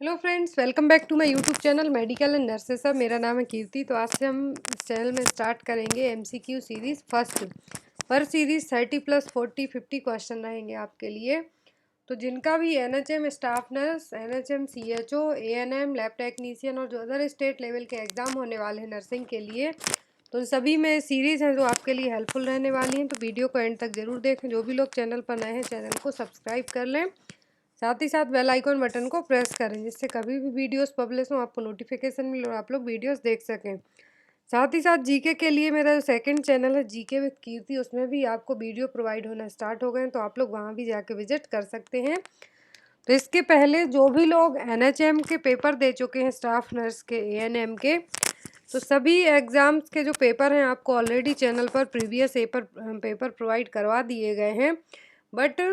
Hello friends, welcome back to my YouTube channel medical and nurses. अब मेरा नाम है कीर्ति। तो आज से हम इस चैनल में स्टार्ट करेंगे एमसीक्यू सीरीज़ फर्स्ट। पर सीरीज़ 30+40-50 क्वेश्चन रहेंगे आपके लिए। तो जिनका भी NHM staff nurse, NHM CHO, ANM, lab technician और जो अदर स्टेट लेवल के एग्ज़ाम होने वाले हैं नर्सिंग के लिए, तो उन सभी में सीरीज़ हैं जो आपके लिए हेल्पफुल रहने वाली हैं। तो वीडियो को एंड तक ज़रूर देखें। जो भी लोग चैनल पर नए हैं चैनल को सब्सक्राइब कर लें, साथ ही साथ बेल आइकॉन बटन को प्रेस करें जिससे कभी भी वीडियोस पब्लिश हो आपको नोटिफिकेशन मिले और आप लोग वीडियोस देख सकें। साथ ही साथ जीके के लिए मेरा जो सेकंड चैनल है जीके विद कीर्ति, उसमें भी आपको वीडियो प्रोवाइड होना स्टार्ट हो गए हैं, तो आप लोग वहाँ भी जाके विजिट कर सकते हैं। तो इसके पहले जो भी लोग एनएचएम के पेपर दे चुके हैं, स्टाफ नर्स के, एएनएम के, तो सभी एग्ज़ाम्स के जो पेपर हैं आपको ऑलरेडी चैनल पर प्रीवियस पेपर प्रोवाइड करवा दिए गए हैं। बट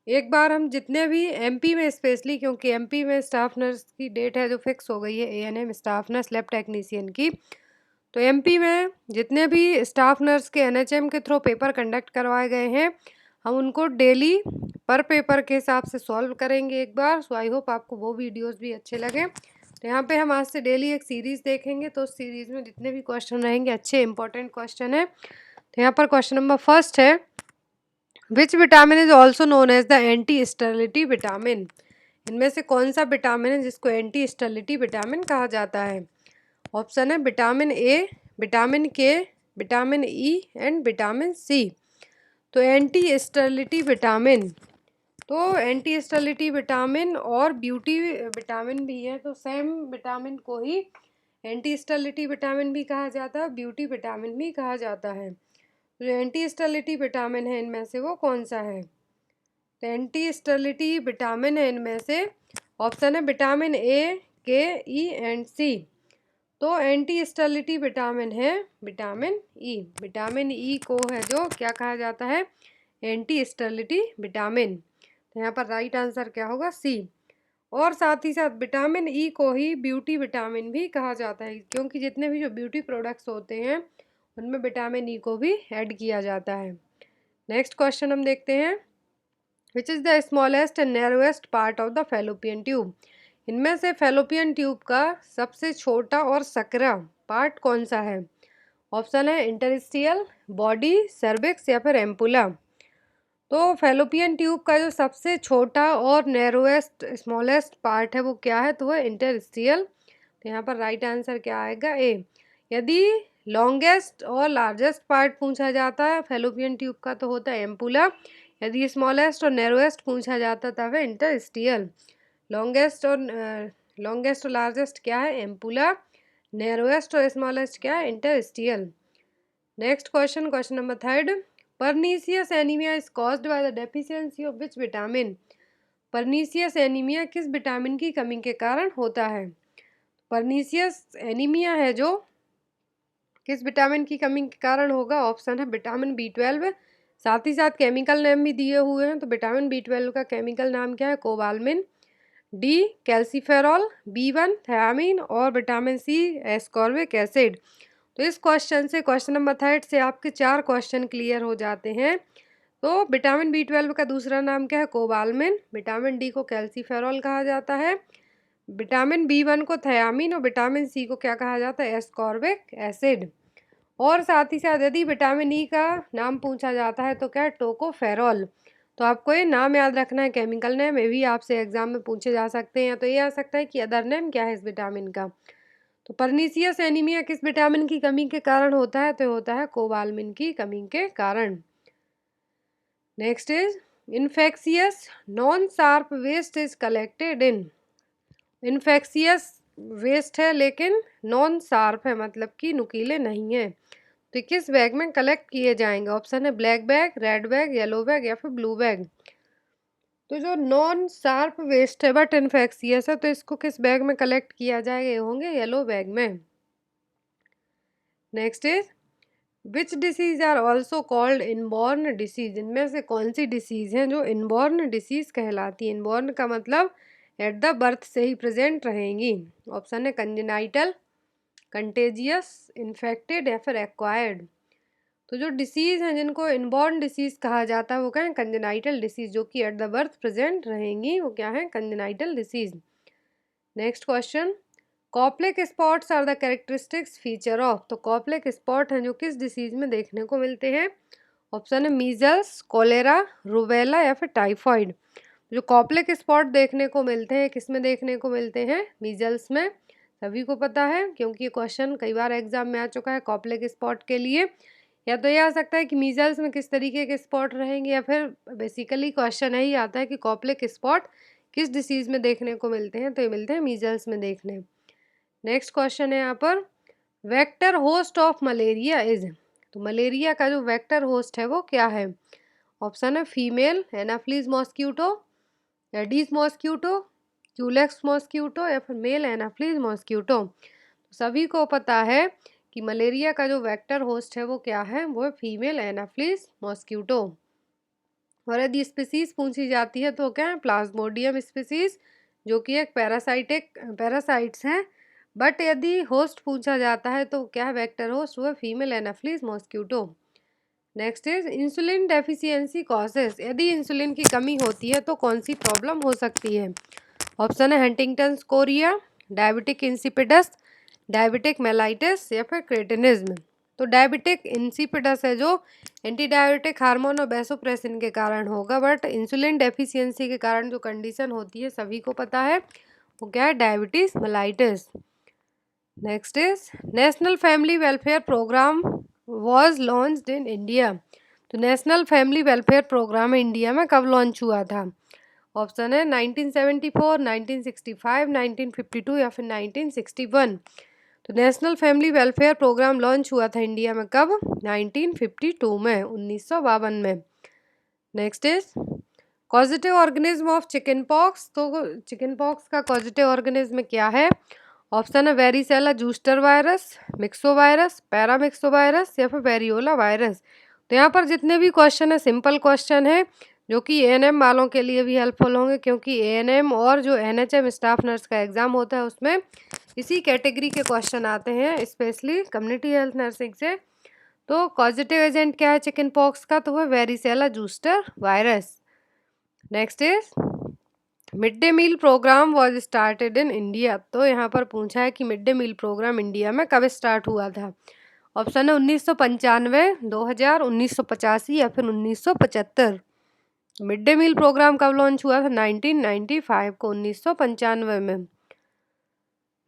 एक बार हम जितने भी एमपी में स्पेशली, क्योंकि एमपी में स्टाफ नर्स की डेट है जो फिक्स हो गई है ANM staff nurse lab technician की, तो एमपी में जितने भी स्टाफ नर्स के एनएचएम के थ्रू पेपर कंडक्ट करवाए गए हैं, हम उनको डेली पर पेपर के हिसाब से सॉल्व करेंगे एक बार। सो आई होप आपको वो वीडियोस भी अच्छे लगे। तो यहाँ पे हम आज से डेली एक सीरीज़ देखेंगे। तो उस सीरीज़ में जितने भी क्वेश्चन रहेंगे अच्छे इंपॉर्टेंट क्वेश्चन है। तो यहाँ पर क्वेश्चन नंबर फर्स्ट है, which vitamin is also known as the anti sterility vitamin. इनमें से कौन सा विटामिन है जिसको एंटी स्टेरिलिटी विटामिन कहा जाता है? ऑप्शन है vitamin A, vitamin K, vitamin E and vitamin C. तो एंटी स्टेरिलिटी विटामिन, तो एंटी स्टेरिलिटी विटामिन और ब्यूटी विटामिन भी है, तो सेम विटामिन को ही एंटी स्टेरिलिटी विटामिन भी कहा जाता है, ब्यूटी विटामिन भी कहा जाता है। जो एंटी स्टेरिलिटी विटामिन है इनमें से वो कौन सा है? तो एंटी स्टेरिलिटी विटामिन है इनमें से, ऑप्शन है विटामिन ए, के, ई एंड सी। तो एंटी स्टेरिलिटी विटामिन है विटामिन ई। विटामिन ई को है जो क्या कहा जाता है? Anti sterility vitamin. तो यहाँ पर राइट आंसर क्या होगा? सी। और साथ ही साथ विटामिन ई को ही ब्यूटी विटामिन भी कहा जाता है, क्योंकि जितने भी जो ब्यूटी प्रोडक्ट्स होते हैं उनमें विटामिन ई को भी ऐड किया जाता है। नेक्स्ट क्वेश्चन हम देखते हैं, which is the smallest and narrowest part of the fallopian tube. इनमें से फैलोपियन ट्यूब का सबसे छोटा और सकरा पार्ट कौन सा है? ऑप्शन है इंटरस्टियल, बॉडी, सर्विक्स या फिर एम्पुला। तो फैलोपियन ट्यूब का जो सबसे छोटा और नैरोएस्ट स्मॉलेस्ट पार्ट है वो क्या है? तो वह इंटरस्टियल। तो यहाँ पर राइट आंसर क्या आएगा? ए। यदि लॉन्गेस्ट और लार्जेस्ट पार्ट पूछा जाता है फैलोपियन ट्यूब का तो होता है एम्पुला। यदि स्मॉलेस्ट और नैरोएस्ट पूछा जाता तब है इंटरस्टियल। लॉन्गेस्ट और लार्जेस्ट क्या है? एम्पुला। नैरोएस्ट और स्मॉलेस्ट क्या है? Interstitial. Next question, question number third, pernicious anaemia is caused by the deficiency of which vitamin. Pernicious anaemia किस विटामिन की कमी के कारण होता है? परनीसियस एनीमिया है जो किस विटामिन की कमी के कारण होगा? ऑप्शन है विटामिन बी 12। साथ ही साथ केमिकल नेम भी दिए हुए हैं। तो विटामिन बी 12 का केमिकल नाम क्या है? Cobalamin. D calciferol, B 1 thiamine और विटामिन सी एस्कॉर्बिक एसिड। तो इस क्वेश्चन से, क्वेश्चन नंबर थर्ड से आपके 4 क्वेश्चन क्लियर हो जाते हैं। तो विटामिन बी 12 का दूसरा नाम क्या है? कोबालमिन। विटामिन डी को कैल्सीफेरॉल कहा जाता है, विटामिन बी 1 को थायामीन और विटामिन सी को क्या कहा जाता है? Ascorbic acid. और साथ ही साथ यदि विटामिन ई का नाम पूछा जाता है तो क्या? टोकोफेरॉल। तो आपको ये नाम याद रखना है, केमिकल नेम ये भी आपसे एग्जाम में पूछे जा सकते हैं। तो ये आ सकता है कि अदर नेम क्या है इस विटामिन का। तो परनीसियस एनीमिया किस विटामिन की कमी के कारण होता है? तो होता है कोबालमिन की कमी के कारण। Next is infectious non sharp waste is collected in. Infectious waste है लेकिन नॉन शार्प है, मतलब कि नुकीले नहीं है, तो किस बैग में कलेक्ट किए जाएंगे? ऑप्शन है black bag, red bag, yellow bag या फिर ब्लू बैग। तो जो नॉन शार्प वेस्ट है बट इन्फेक्शियस है, तो इसको किस बैग में कलेक्ट किया जाएगा? ये होंगे येलो बैग में। Next is which disease are also called inborn disease. इनमें से कौन सी डिसीज है जो इनबॉर्न डिसीज कहलाती है? इनबॉर्न का मतलब एट द बर्थ से ही प्रेजेंट रहेंगी। ऑप्शन है कंजेनाइटल, कंटेजियस, इन्फेक्टेड या फिर एक्वायर्ड। तो जो डिसीज़ हैं जिनको इनबॉर्न डिसीज़ कहा जाता है वो क्या है? कंजेनाइटल डिसीज़, जो कि एट द बर्थ प्रेजेंट रहेंगी, वो क्या है? Congenital disease. Next question, Koplik spots are the characteristics feature of. तो कॉप्लेक स्पॉट हैं जो किस डिसीज में देखने को मिलते हैं? ऑप्शन है मीजल्स, कोलेरा, रूबेला या फिर टाइफॉइड। जो कॉप्लेक स्पॉट देखने को मिलते हैं किस में देखने को मिलते हैं? मीजल्स में। सभी को पता है क्योंकि ये क्वेश्चन कई बार एग्जाम में आ चुका है कॉप्लेक स्पॉट के लिए। या तो ये आ सकता है कि मीजल्स में किस तरीके के स्पॉट रहेंगे, या फिर बेसिकली क्वेश्चन यही आता है कि कॉप्लेक स्पॉट किस डिसीज में देखने को मिलते हैं, तो ये मिलते हैं मीजल्स में देखने। नेक्स्ट क्वेश्चन है यहाँ पर, vector host of malaria is. तो मलेरिया का जो वेक्टर होस्ट है वो क्या है? ऑप्शन है female anopheles mosquito, aedes mosquito, culex mosquito या फिर मेल एनाफ्लीज मॉस्क्यूटो। तो सभी को पता है कि मलेरिया का जो वेक्टर होस्ट है वो क्या है? वो है फीमेल एनाफ्लीज मॉस्क्यूटो। और यदि स्पीसीज पूछी जाती है तो क्या है? प्लाज्मोडियम स्पीसीज, जो कि एक पैरासाइट्स हैं। बट यदि होस्ट पूछा जाता है तो क्या है वेक्टर होस्ट? वो है female anopheles mosquito. Next is insulin deficiency causes. यदि इंसुलिन की कमी होती है तो कौन सी प्रॉब्लम हो सकती है? ऑप्शन है Huntington's Korea, diabetic insipidus, diabetic mellitus या फिर क्रेटिनिज्म। तो डायबिटिक इंसिपिडस है जो एंटी डायबिटिक हार्मोन और वैसोप्रेसिन के कारण होगा, बट इंसुलिन डेफिशिएंसी के कारण जो कंडीशन होती है सभी को पता है वो क्या है? Diabetes mellitus. Next is national family welfare programme was launched in India. तो national family welfare programme India में कब लॉन्च हुआ था? ऑप्शन है 1974, 1965, 1952 या फिर 1961। तो national family welfare programme launch हुआ था इंडिया में कब? 1952 में, 1952 में। Next is causative organism of chicken pox. तो चिकन पॉक्स का कॉजेटिव ऑर्गेनिज्म क्या है? ऑप्शन है varicella zoster virus, myxovirus, paramyxovirus या फिर वेरियोला वायरस। तो यहाँ पर जितने भी क्वेश्चन है सिंपल क्वेश्चन है, जो कि एएनएम वालों के लिए भी हेल्पफुल होंगे, क्योंकि एएनएम और जो एनएचएम स्टाफ नर्स का एग्जाम होता है उसमें इसी कैटेगरी के क्वेश्चन आते हैं, स्पेशली कम्युनिटी हेल्थ नर्सिंग से। तो कॉजेटिव एजेंट क्या है चिकन पॉक्स का? तो वह varicella zoster virus. Next is mid day meal programme was started in India. तो यहाँ पर पूछा है कि mid day meal programme India में कब स्टार्ट हुआ था? ऑप्शन है 1995, 2000, 1985 या फिर 1975। मिड डे मील प्रोग्राम कब लॉन्च हुआ था? 1995 को, 1995 में।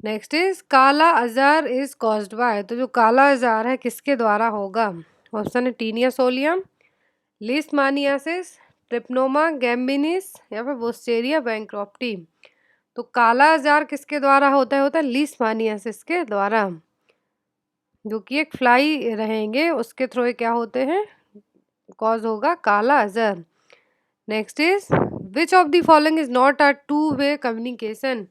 नेक्स्ट इज काला अजार इज कॉज्ड बाय। तो जो काला अजार है किसके द्वारा होगा? ऑप्शन है टीनिया सोलियम, लीशमानियासिस, ट्रिप्नोमा गैम्बिनिस या फिर बोस्टेरिया बैंक्रॉप्टी। तो काला अजार किसके द्वारा होता है? होता है लीशमानियासिस के द्वारा, जो कि एक फ्लाई रहेंगे उसके थ्रू क्या होते हैं? कॉज होगा kala azar. Next is which of the following is not a two way communication.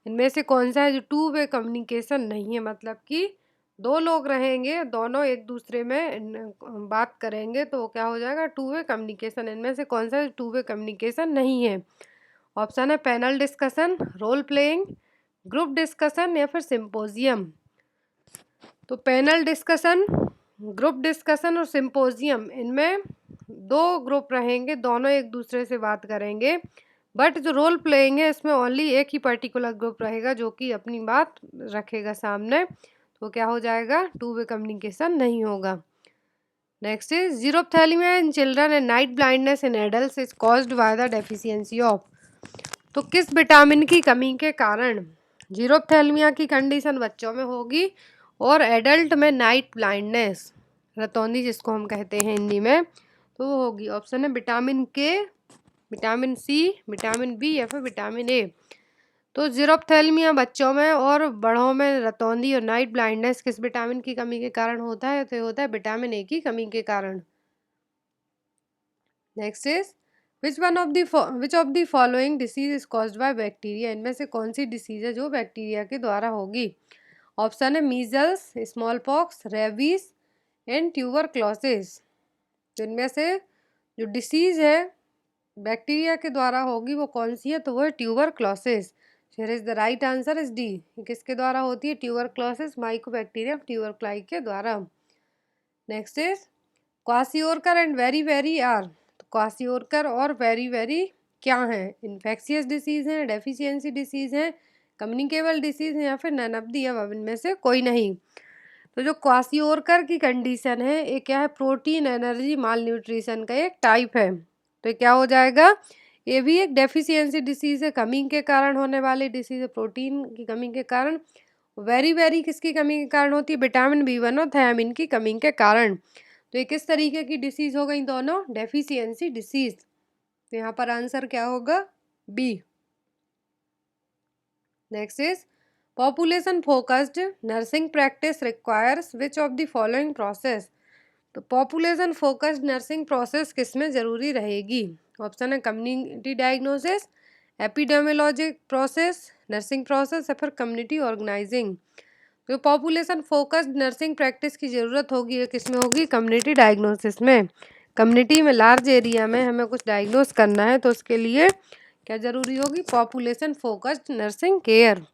इनमें से कौन सा है जो टू वे कम्युनिकेशन नहीं है? मतलब कि दो लोग रहेंगे, दोनों एक दूसरे में बात करेंगे तो क्या हो जाएगा? To way communication. इनमें से कौन सा टू वे कम्युनिकेशन नहीं है? ऑप्शन है panel discussion, role playing, group discussion या फिर सिंपोजियम। तो पैनल डिस्कशन, ग्रुप डिस्कशन और सिंपोजियम, इनमें दो ग्रुप रहेंगे, दोनों एक दूसरे से बात करेंगे। बट जो रोल प्लेइंग है इसमें ओनली एक ही पर्टिकुलर ग्रुप रहेगा जो कि अपनी बात रखेगा सामने, तो क्या हो जाएगा? टू वे कम्युनिकेशन नहीं होगा। Next is xerophthalmia in children and night blindness in adults is caused by the deficiency of. तो किस विटामिन की कमी के कारण जीरोप्थैलेमिया की कंडीशन बच्चों में होगी और एडल्ट में नाइट ब्लाइंडनेस, रतौंधी जिसको हम कहते हैं हिंदी में, तो वो होगी? ऑप्शन है vitamin K, vitamin C, vitamin B या फिर विटामिन ए। तो जीरोप्थैलेमिया बच्चों में और बड़ों में रतौंधी और नाइट ब्लाइंडनेस किस विटामिन की कमी के कारण होता है? तो ये होता है विटामिन ए की कमी के कारण। Next is which of the following disease is caused by bacteria. इनमें से कौन सी डिसीज है जो बैक्टीरिया के द्वारा होगी? ऑप्शन है measles, small pox, rabies and tuberculosis. तो इनमें से जो डिसीज है बैक्टीरिया के द्वारा होगी वो कौन सी है? तो वो है tuberculosis. Here is the right answer is D. किसके द्वारा होती है? ट्यूबरक्लोसिस माइकोबैक्टीरियम ट्यूबरक्लाई के द्वारा। नेक्स्ट इज क्वासियोरकर एंड वेरी वेरी आर। तो क्वासियोरकर और वेरी वेरी क्या हैं? इन्फेक्शियस डिसीज हैं, डेफिशिएंसी डिसीज हैं, कम्युनिकेबल डिसीज या फिर नन ऑफ दी अबव, इनमें से कोई नहीं। तो जो क्वासियोरकर की कंडीशन है ये क्या है, प्रोटीन एनर्जी माल न्यूट्रिशन का एक टाइप है। तो क्या हो जाएगा, ये भी एक डेफिशिएंसी डिसीज है, कमी के कारण होने वाली डिसीज है, प्रोटीन की कमी के कारण। वेरी वेरी किसकी कमी के कारण होती है, विटामिन B1 और थायमिन की कमी के कारण। तो ये किस तरीके की डिसीज हो गई दोनों, डेफिशिएंसी डिसीज। तो यहाँ पर आंसर क्या होगा, B. Next is population focused nursing practice requires which of the following process. तो पॉपुलेशन फोकस्ड नर्सिंग प्रोसेस किस में जरूरी रहेगी, ऑप्शन है community diagnosis, epidemiologic process, nursing process या फिर कम्युनिटी ऑर्गेनाइजिंग। तो पॉपुलेशन फोकस्ड नर्सिंग प्रैक्टिस की ज़रूरत होगी, किस में होगी, कम्युनिटी डायग्नोसिस में। कम्युनिटी में लार्ज एरिया में हमें कुछ डायग्नोस करना है तो उसके लिए क्या जरूरी होगी, population focused nursing care.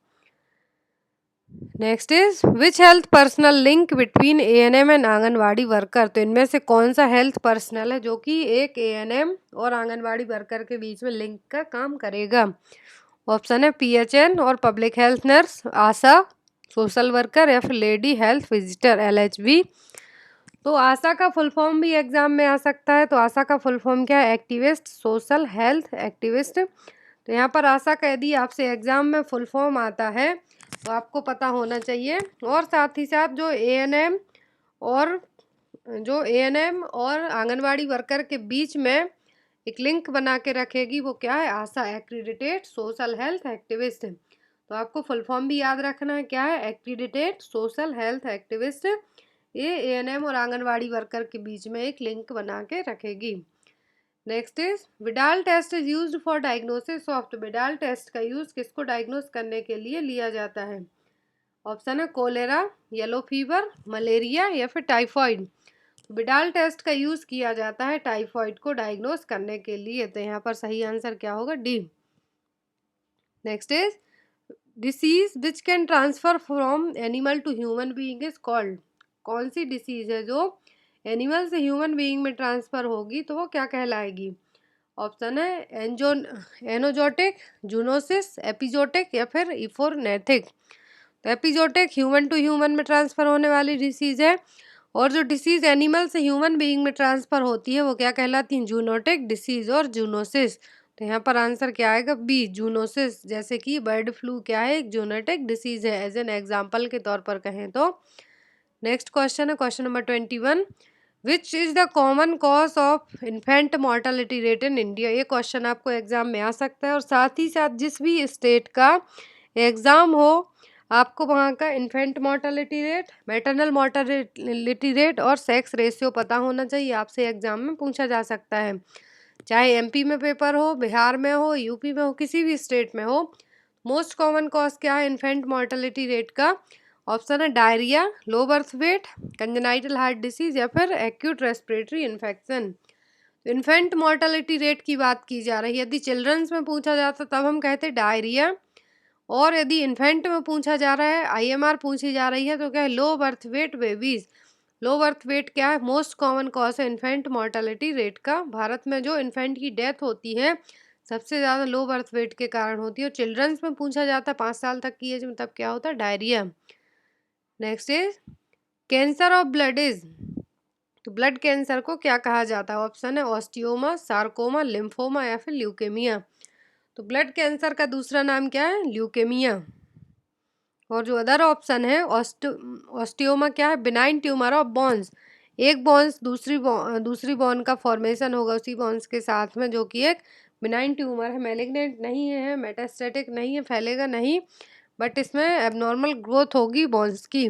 Next is which health personnel link between ANM and anganwadi worker. तो इनमें से कौन सा हेल्थ पर्सनल है जो कि एक ANM और आंगनवाड़ी वर्कर के बीच में लिंक का काम करेगा, ऑप्शन है PHN और पब्लिक हेल्थ नर्स, आशा, सोशल वर्कर या फिर लेडी हेल्थ विजिटर, LHV। तो आशा का फुल फॉर्म भी एग्जाम में आ सकता है। तो आशा का फुल फॉर्म क्या है, एक्टिविस्ट सोशल हेल्थ एक्टिविस्ट। तो यहाँ पर आशा का यदि आपसे एग्जाम में फुल फॉर्म आता है तो आपको पता होना चाहिए। और साथ ही साथ जो ANM और आंगनवाड़ी वर्कर के बीच में एक लिंक बना के रखेगी वो क्या है, आशा, एक्रीडिटेड सोशल हेल्थ एक्टिविस्ट। तो आपको फुल फॉर्म भी याद रखना है, क्या है, एक्रीडिटेड सोशल हेल्थ एक्टिविस्ट। ये ANM और आंगनवाड़ी वर्कर के बीच में एक लिंक बना के रखेगी। Next is Widal test is used for diagnosis of. तो विडाल टेस्ट का यूज किसको डायग्नोस करने के लिए लिया जाता है, ऑप्शन है कोलेरा, येलो फीवर, मलेरिया या फिर टाइफॉइड। विडाल टेस्ट का यूज किया जाता है टाइफॉइड को डायग्नोस करने के लिए। तो यहाँ पर सही आंसर क्या होगा, D. Next is disease which can transfer from animal to human being is called. कौन सी डिसीज है जो एनिमल से ह्यूमन बीइंग में ट्रांसफर होगी तो वो क्या कहलाएगी, ऑप्शन है एनोजोटिक, जूनोसिस, एपिजोटिक या फिर इफोरनेथिक। तो एपिजोटिक ह्यूमन टू ह्यूमन में ट्रांसफर होने वाली डिसीज है, और जो डिसीज एनिमल से ह्यूमन बीइंग में ट्रांसफर होती है वो क्या कहलाती है, जूनोटिक डिसीज और जूनोसिस। तो यहाँ पर आंसर क्या आएगा, बी, जूनोसिस। जैसे कि बर्ड फ्लू क्या है, एक जूनोटिक डिसीज है, एज एन एग्जाम्पल के तौर पर कहें तो। नेक्स्ट क्वेश्चन है question number 21, which is the common cause of infant mortality rate in India. ये क्वेश्चन आपको एग्जाम में आ सकता है, और साथ ही साथ जिस भी स्टेट का एग्जाम हो आपको वहाँ का infant mortality rate, maternal mortality rate और सेक्स रेशियो पता होना चाहिए। आपसे एग्जाम में पूछा जा सकता है, चाहे MP में पेपर हो, बिहार में हो, UP में हो, किसी भी स्टेट में हो। मोस्ट कॉमन कॉज क्या है इन्फेंट मॉर्टेलिटी रेट का, ऑप्शन है diarrhoea, low birth weight, congenital heart disease या फिर acute respiratory infection. Infant mortality rate की बात की जा रही है, यदि चिल्ड्रंस में पूछा जाता तब हम कहते डायरिया, और यदि इन्फेंट में पूछा जा रहा है, IMR पूछी जा रही है तो क्या है, low birth weight babies. Low birth weight क्या है, मोस्ट कॉमन कॉज है इन्फेंट मॉर्टेलिटी रेट का। भारत में जो इन्फेंट की डेथ होती है सबसे ज़्यादा लो बर्थ वेट के कारण होती है। और चिल्ड्रंस में पूछा जाता है 5 साल तक की एज में, तब क्या होता है, diarrhoea. Next is cancer of blood is. तो ब्लड कैंसर को क्या कहा जाता है, ऑप्शन है ऑस्टियोमा, सार्कोमा, लिम्फोमा या फिर ल्यूकेमिया। तो ब्लड कैंसर का दूसरा नाम क्या है, ल्यूकेमिया। और जो अदर ऑप्शन है ऑस्टियोमा क्या है, बिनाइन ट्यूमर ऑफ बोन्स। एक बोन्स दूसरी बोन का फॉर्मेशन होगा उसी बोन्स के साथ में, जो कि एक बिनाइन ट्यूमर है, मैलिग्नेंट नहीं है, मेटास्टेटिक नहीं है, फैलेगा नहीं, बट इसमें एबनॉर्मल ग्रोथ होगी बोन्स की।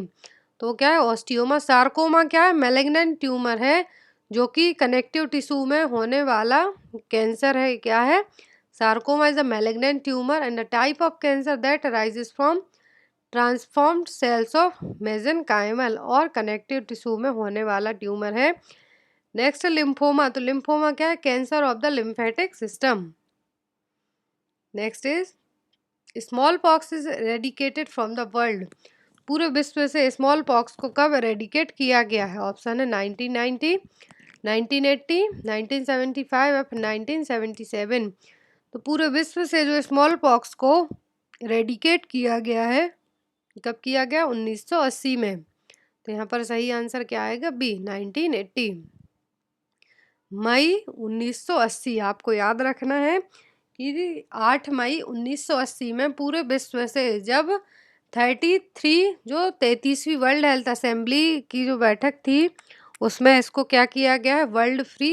तो क्या है, ऑस्टियोमा। सार्कोमा क्या है, मैलिग्नेंट ट्यूमर है जो कि कनेक्टिव टिश्यू में होने वाला कैंसर है। क्या है, sarcoma is a malignant tumour and a type of cancer that arises from transformed cells of mesenchymal, और कनेक्टिव टिश्यू में होने वाला ट्यूमर है। Next lymphoma. तो लिम्फोमा क्या है, cancer of the lymphatic system. Next is small pox is eradicated from the world. पूरे विश्व से स्मॉल पॉक्स को कब एरेडिकेट किया गया है, ऑप्शन है 1990, 1980, 1975 या फिर 1977। तो पूरे विश्व से जो स्मॉल पॉक्स को रेडिकेट किया गया है। कब किया गया? 1980 में। तो यहाँ पर सही आंसर क्या आएगा? बी, 1980। मई 1980 आपको याद रखना है कि 8 मई 1980 में पूरे विश्व से जब 33 जो 33वीं वर्ल्ड हेल्थ असेंबली की जो बैठक थी उसमें इसको क्या किया गया है? वर्ल्ड फ्री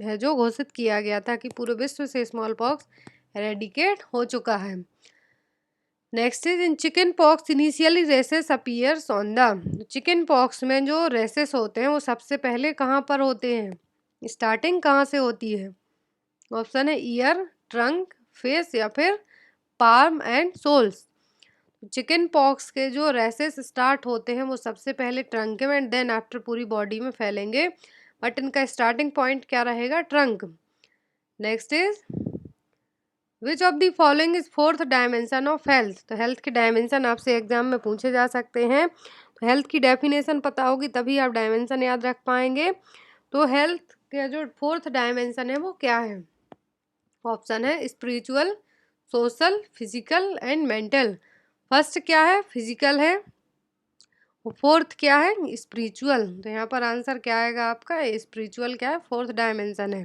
है जो घोषित किया गया था कि पूरे विश्व से स्मॉल पॉक्स एरेडिकेट हो चुका है। Next is in chicken pox initially rashes appears on the. Chicken pox में जो रेसेस होते हैं वो सबसे पहले कहाँ पर होते हैं? स्टार्टिंग कहाँ से होती है? ऑप्शन है ईयर, ट्रंक, फेस या फिर palm and soles. Chicken pox के जो रेसेस स्टार्ट होते हैं वो सबसे पहले ट्रंक में एंड देन आफ्टर पूरी बॉडी में फैलेंगे, बट इनका स्टार्टिंग पॉइंट क्या रहेगा? Trunk. Next is which of the following is fourth dimension of health. तो हेल्थ के डायमेंशन आपसे एग्जाम में पूछे जा सकते हैं। तो हेल्थ की डेफिनेशन पता होगी तभी आप डायमेंशन याद रख पाएंगे। तो हेल्थ का जो फोर्थ डायमेंशन है वो क्या है? ऑप्शन है spiritual, social, physical and mental. First क्या है? फिजिकल है। फोर्थ क्या है? स्पिरिचुअल। तो यहाँ पर आंसर क्या आएगा आपका? स्पिरिचुअल क्या है? फोर्थ डायमेंशन है।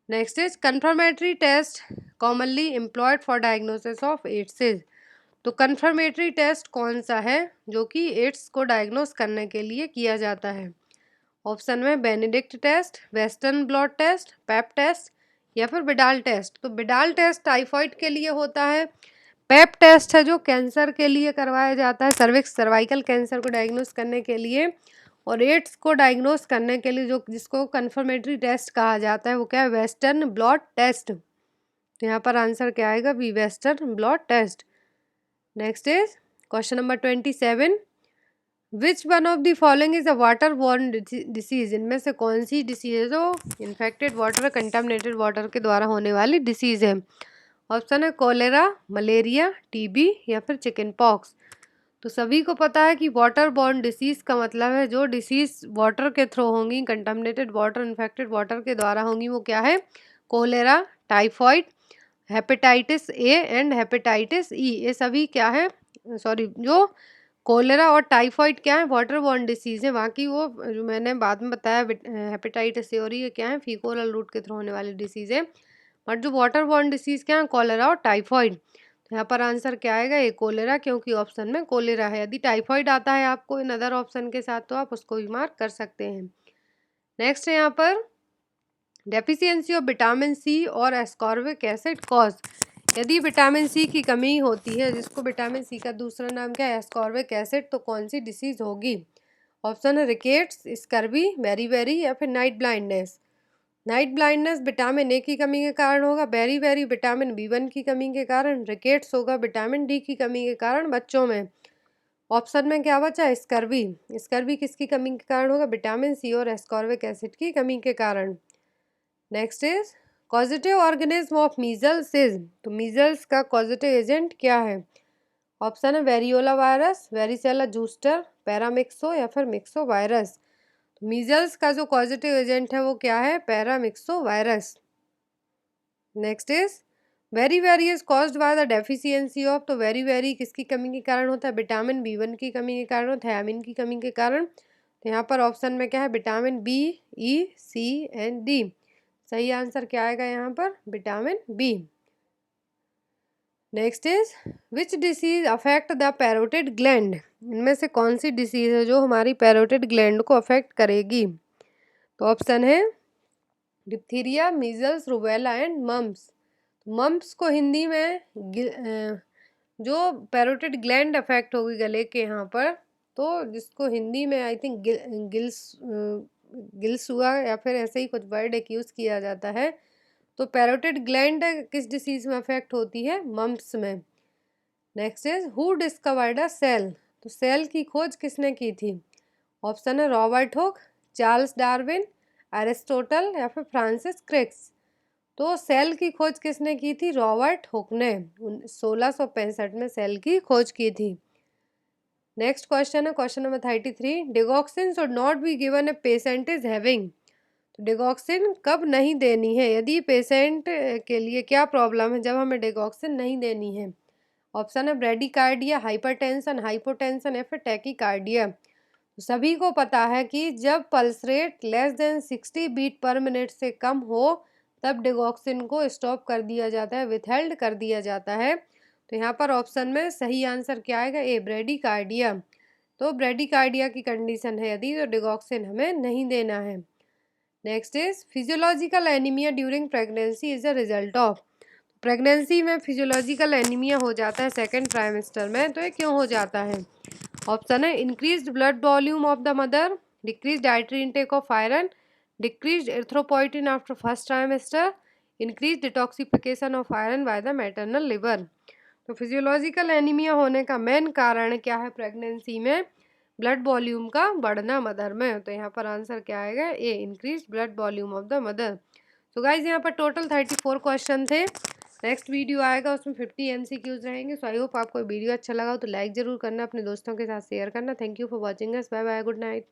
Next is confirmatory test commonly employed for diagnosis of AIDS is. तो कंफर्मेटरी टेस्ट कौन सा है जो कि एड्स को डायग्नोस करने के लिए किया जाता है? ऑप्शन में Benedict test, western blot test, pap test या फिर बिडाल टेस्ट। तो बिडाल टेस्ट टाइफाइड के लिए होता है। पेप टेस्ट है जो कैंसर के लिए करवाया जाता है, सर्वाइकल कैंसर को डायग्नोस करने के लिए। और एड्स को डायग्नोस करने के लिए जो जिसको कंफर्मेटरी टेस्ट कहा जाता है वो क्या है? Western blot test. तो यहाँ पर आंसर क्या आएगा? B, western blot test. Next is question number 27। Which one of the following is a water borne disease. इनमें से कौन सी डिसीज है जो इन्फेक्टेड वाटर, कंटामिनेटेड वाटर के द्वारा होने वाली डिसीज है? ऑप्शन है कोलेरा, मलेरिया, टीबी या फिर चिकन पॉक्स। तो सभी को पता है कि वाटर बॉर्न डिसीज का मतलब है जो डिसीज वाटर के थ्रू होंगी, कंटामिनेटेड वाटर, इन्फेक्टेड वाटर के द्वारा होंगी, वो क्या है? Cholera, typhoid, hepatitis A and hepatitis E. ये सभी क्या है? सॉरी, जो कोलेरा और टाइफॉइड क्या है? वाटर बॉर्न डिसीज है। बाकी वो जो मैंने बाद में बताया हेपेटाइटिस ए और ये क्या है? फीको ओरल रूट के थ्रू होने वाली डिसीज है। बट जो वाटर बॉर्न डिसीज क्या है? कोलेरा और टाइफॉइड। यहाँ पर आंसर क्या आएगा? ये कोलेरा, क्योंकि ऑप्शन में कोलेरा है। यदि टाइफॉइड आता है आपको इन अदर ऑप्शन के साथ तो आप उसको भी मार्क कर सकते हैं। नेक्स्ट है यहाँ पर डेफिशिएंसी ऑफ विटामिन सी और एस्कॉर्बिक एसिड कॉज। यदि विटामिन सी की कमी होती है, जिसको विटामिन सी का दूसरा नाम क्या है? एस्कॉर्बिक एसिड, तो कौन सी डिसीज होगी? ऑप्शन है रिकेट्स, स्कर्वी, बेरी या फिर night blindness. Night blindness vitamin A की कमी के कारण होगा, बेरी विटामिन B1 की कमी के कारण, रिकेट्स होगा विटामिन डी की कमी के कारण बच्चों में। ऑप्शन में क्या बचा? स्कर्वी। स्कर्वी किसकी कमी के कारण होगा? विटामिन सी और एस्कॉर्बिक एसिड की कमी के कारण। Next is causative organism of measles is. तो मीजल्स का कॉजेटिव एजेंट क्या है? ऑप्शन है variola virus, varicella zoster, paramyxo या फिर मिक्सो वायरस। मीजल्स का जो कॉजेटिव एजेंट है वो क्या है? Paramyxo virus. Next is very is caused by the deficiency of. तो वेरी किसकी कमी के कारण होता है? विटामिन B1 की कमी के कारण, थायमिन की कमी के कारण। तो यहाँ पर ऑप्शन में क्या है? Vitamin B, E, C and D। सही आंसर क्या आएगा यहाँ पर? Vitamin B। Next is which disease affect the parotid gland. इनमें से कौन सी डिसीज है जो हमारी पैरोटिड ग्लैंड को अफेक्ट करेगी? तो ऑप्शन है diphtheria, measles, rubella and mumps. Mumps को हिंदी में जो पैरोटिड ग्लैंड अफेक्ट होगी गले के यहाँ पर, तो जिसको हिंदी में आई थिंक गिल्स हुआ या फिर ऐसे ही कुछ वर्ड एक यूज़ किया जाता है। तो पैरोटिड ग्लैंड किस डिसीज में अफेक्ट होती है? मम्प्स में। Next is who discovered a cell. तो सेल की खोज किसने की थी? ऑप्शन है Robert Hooke, Charles Darwin, Aristotle या फिर फ्रांसिस क्रिक्स। तो सेल की खोज किसने की थी? रॉबर्ट हुक ने 1665 में सेल की खोज की थी। नेक्स्ट क्वेश्चन है question number 33। Digoxin should not be given a patient is having. तो डिगॉक्सिन कब नहीं देनी है? यदि पेशेंट के लिए क्या प्रॉब्लम है जब हमें डिगॉक्सिन नहीं देनी है? ऑप्शन है ब्रेडिकार्डिया, हाइपरटेंशन, हाइपोटेंशन या फिर टैकीकार्डिया। सभी को पता है कि जब pulse rate less than 60 beat per minute से कम हो तब डिगॉक्सिन को स्टॉप कर दिया जाता है, विथहेल्ड कर दिया जाता है। तो यहाँ पर ऑप्शन में सही आंसर क्या आएगा? ए, ब्रेडिकार्डिया। तो ब्रेडिकार्डिया की कंडीशन है यदि, तो डिगॉक्सिन हमें नहीं देना है। Next is physiological anaemia during pregnancy is a result of. Pregnancy में फिजियोलॉजिकल एनीमिया हो जाता है सेकेंड ट्राइमेस्टर में, तो ये क्यों हो जाता है? ऑप्शन है increased blood volume of the mother, decrease dietary intake of iron, decrease erythropoietin after first trimester, increase detoxification of iron by the maternal liver. तो फिजियोलॉजिकल एनीमिया होने का मेन कारण क्या है प्रेगनेंसी में? ब्लड वॉल्यूम का बढ़ना मदर में। तो यहाँ पर आंसर क्या आएगा? A, increase blood volume of the mother. तो गाइज यहाँ पर टोटल 34 क्वेश्चन थे। नेक्स्ट वीडियो आएगा उसमें 50 MCQs रहेंगे। सो आई होप आपको वीडियो अच्छा लगा हो तो लाइक ज़रूर करना, अपने दोस्तों के साथ शेयर करना। Thank you for watching us. Bye bye, good night.